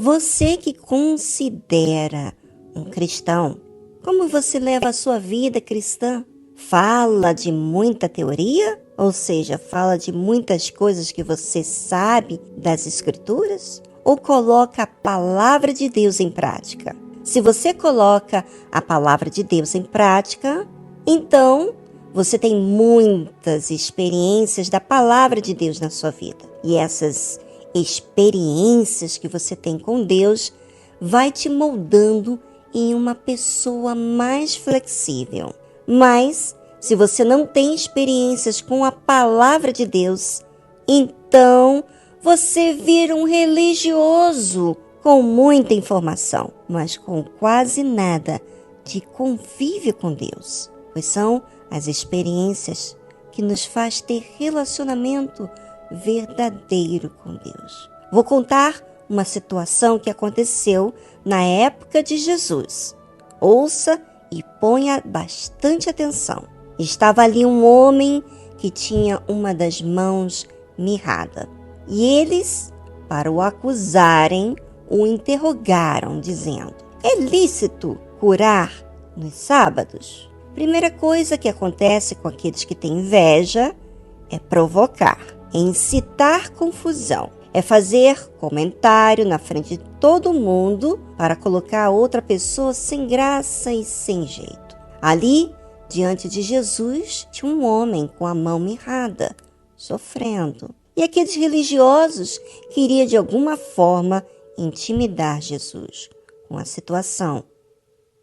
Você que considera um cristão, como você leva a sua vida cristã? Fala de muita teoria? Ou seja, fala de muitas coisas que você sabe das Escrituras? Ou coloca a palavra de Deus em prática? Se você coloca a palavra de Deus em prática, então você tem muitas experiências da palavra de Deus na sua vida. E essas experiências que você tem com Deus vai te moldando em uma pessoa mais flexível. Mas, se você não tem experiências com a palavra de Deus, então você vira um religioso com muita informação, mas com quase nada de convívio com Deus. Pois são as experiências que nos faz ter relacionamento verdadeiro com Deus. Vou contar uma situação que aconteceu na época de Jesus. Ouça e ponha bastante atenção. Estava ali um homem que tinha uma das mãos mirrada. E eles, para o acusarem, o interrogaram, dizendo: é lícito curar nos sábados? Primeira coisa que acontece com aqueles que têm inveja é provocar, é incitar confusão, é fazer comentário na frente de todo mundo para colocar a outra pessoa sem graça e sem jeito. Ali, diante de Jesus, tinha um homem com a mão mirrada, sofrendo. E aqueles religiosos queriam de alguma forma intimidar Jesus com a situação,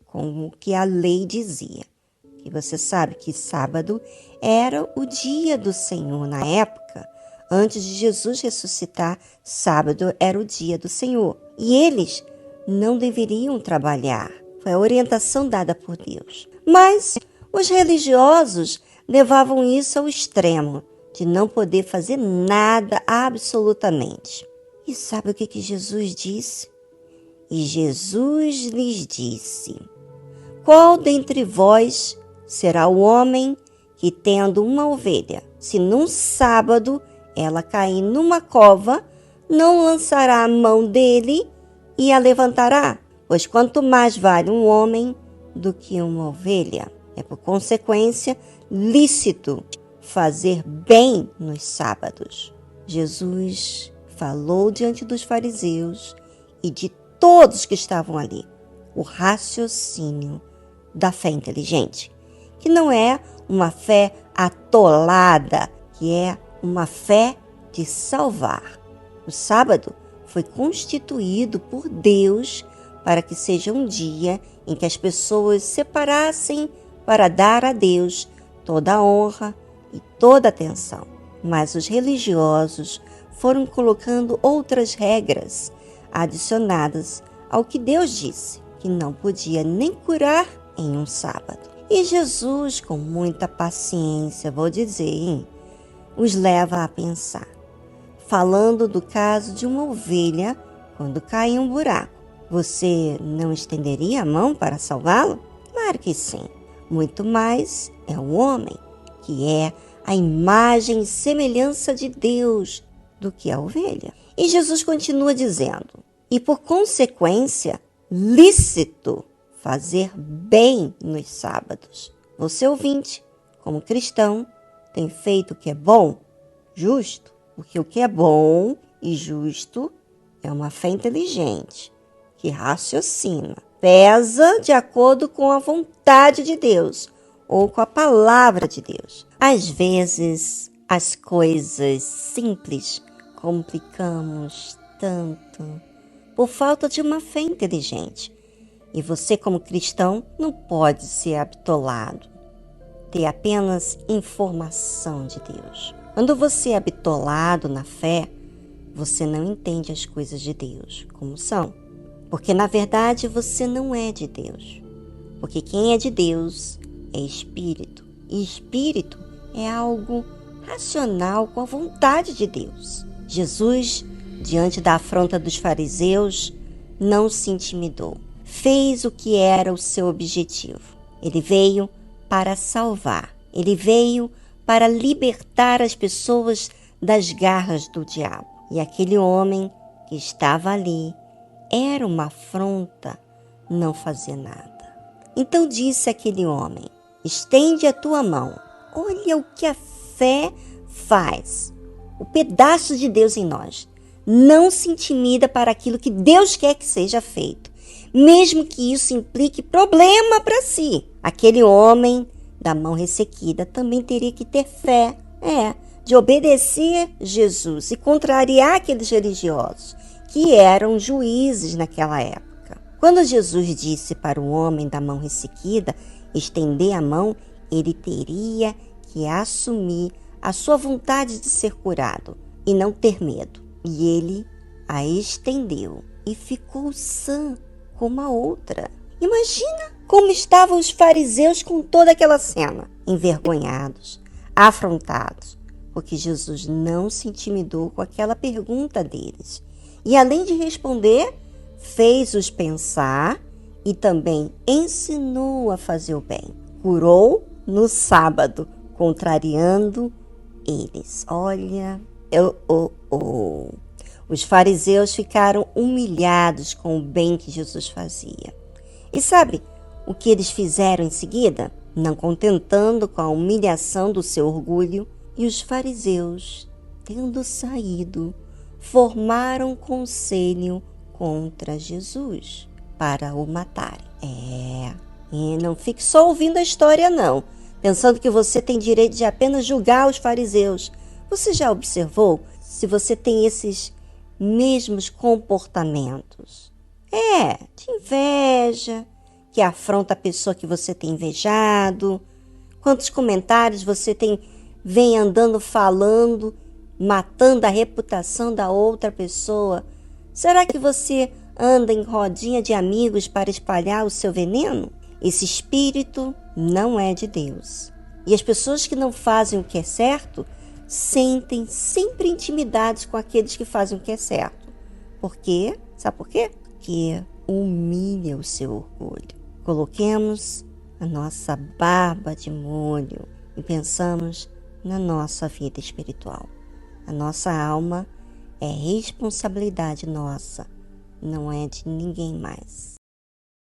com o que a lei dizia. E você sabe que sábado era o dia do Senhor na época. Antes de Jesus ressuscitar, sábado era o dia do Senhor. E eles não deveriam trabalhar. Foi a orientação dada por Deus. Mas os religiosos levavam isso ao extremo, de não poder fazer nada absolutamente. E sabe o que Jesus disse? E Jesus lhes disse: qual dentre vós será o homem que, tendo uma ovelha, se num sábado ela cair numa cova, não lançará a mão dele e a levantará? Pois quanto mais vale um homem do que uma ovelha. É por consequência lícito fazer bem nos sábados. Jesus falou diante dos fariseus e de todos que estavam ali o raciocínio da fé inteligente, que não é uma fé atolada, que é uma fé de salvar. O sábado foi constituído por Deus para que seja um dia em que as pessoas separassem para dar a Deus toda a honra e toda a atenção. Mas os religiosos foram colocando outras regras adicionadas ao que Deus disse, que não podia nem curar em um sábado. E Jesus, com muita paciência, vou dizer, os leva a pensar, falando do caso de uma ovelha quando cai em um buraco. Você não estenderia a mão para salvá-lo? Claro que sim. Muito mais é o homem, que é a imagem e semelhança de Deus, do que a ovelha. E Jesus continua dizendo: e por consequência, lícito fazer bem nos sábados. Você, ouvinte, como cristão, tem feito o que é bom, justo, porque o que é bom e justo é uma fé inteligente, que raciocina, pesa de acordo com a vontade de Deus ou com a palavra de Deus. Às vezes, as coisas simples complicamos tanto por falta de uma fé inteligente. E você, como cristão, não pode ser habitolado, ter apenas informação de Deus. Quando você é bitolado na fé, você não entende as coisas de Deus como são. Porque, na verdade, você não é de Deus. Porque quem é de Deus é espírito. E espírito é algo racional com a vontade de Deus. Jesus, diante da afronta dos fariseus, não se intimidou. Fez o que era o seu objetivo. Ele veio para salvar. Ele veio para libertar as pessoas das garras do diabo. E aquele homem que estava ali era uma afronta não fazer nada. Então disse aquele homem: estende a tua mão. Olha o que a fé faz. O pedaço de Deus em nós não se intimida para aquilo que Deus quer que seja feito, mesmo que isso implique problema para si. Aquele homem da mão ressequida também teria que ter fé, de obedecer Jesus e contrariar aqueles religiosos que eram juízes naquela época. Quando Jesus disse para o homem da mão ressequida estender a mão, ele teria que assumir a sua vontade de ser curado e não ter medo. E ele a estendeu e ficou sã como a outra. Imagina como estavam os fariseus com toda aquela cena, envergonhados, afrontados, porque Jesus não se intimidou com aquela pergunta deles. E além de responder, fez-os pensar e também ensinou a fazer o bem. Curou no sábado, contrariando eles. Olha, os fariseus ficaram humilhados com o bem que Jesus fazia. E sabe o que eles fizeram em seguida? Não contentando com a humilhação do seu orgulho, e os fariseus, tendo saído, formaram conselho contra Jesus para o matarem. E não fique só ouvindo a história não, pensando que você tem direito de apenas julgar os fariseus. Você já observou se você tem esses mesmos comportamentos? De inveja, que afronta a pessoa que você tem invejado. Quantos comentários você vem andando falando, matando a reputação da outra pessoa? Será que você anda em rodinha de amigos para espalhar o seu veneno? Esse espírito não é de Deus. E as pessoas que não fazem o que é certo sentem sempre intimidades com aqueles que fazem o que é certo. Por quê? Sabe por quê? Porque humilha o seu orgulho. Coloquemos a nossa barba de molho e pensamos na nossa vida espiritual. A nossa alma é responsabilidade nossa, não é de ninguém mais.